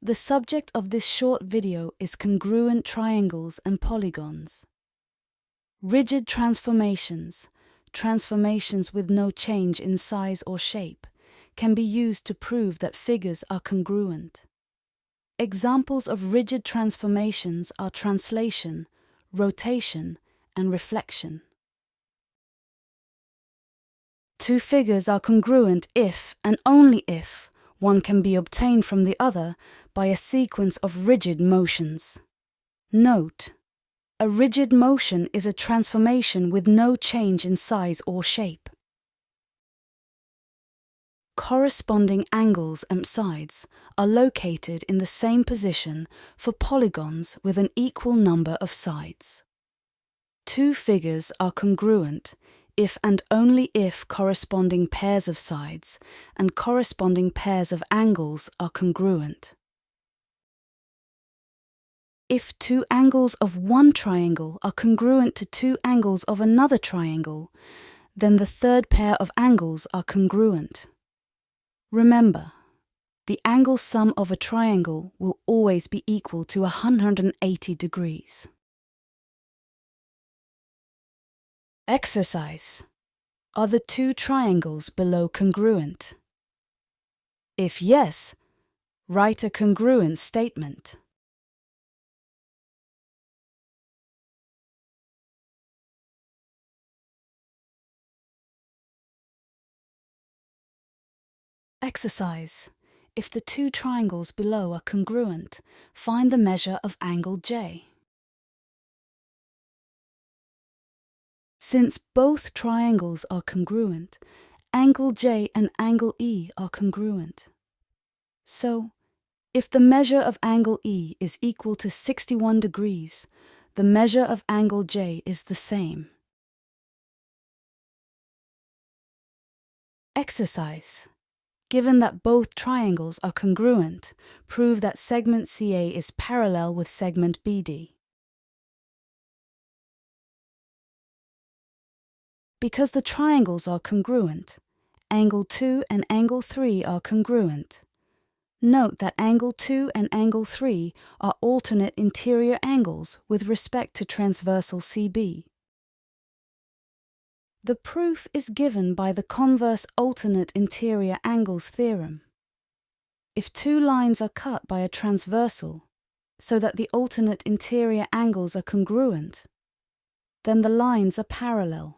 The subject of this short video is congruent triangles and polygons. Rigid transformations, transformations with no change in size or shape, can be used to prove that figures are congruent. Examples of rigid transformations are translation, rotation, and reflection. Two figures are congruent if, and only if, one can be obtained from the other by a sequence of rigid motions. Note: a rigid motion is a transformation with no change in size or shape. Corresponding angles and sides are located in the same position for polygons with an equal number of sides. Two figures are congruent if and only if corresponding pairs of sides and corresponding pairs of angles are congruent. If two angles of one triangle are congruent to two angles of another triangle, then the third pair of angles are congruent. Remember, the angle sum of a triangle will always be equal to 180 degrees. Exercise: are the two triangles below congruent? If yes, write a congruence statement. Exercise: if the two triangles below are congruent, find the measure of angle J. Since both triangles are congruent, angle J and angle E are congruent. So, if the measure of angle E is equal to 61 degrees, the measure of angle J is the same. Exercise: given that both triangles are congruent, prove that segment CA is parallel with segment BD. Because the triangles are congruent, angle 2 and angle 3 are congruent. Note that angle 2 and angle 3 are alternate interior angles with respect to transversal CB. The proof is given by the converse alternate interior angles theorem. If two lines are cut by a transversal, so that the alternate interior angles are congruent, then the lines are parallel.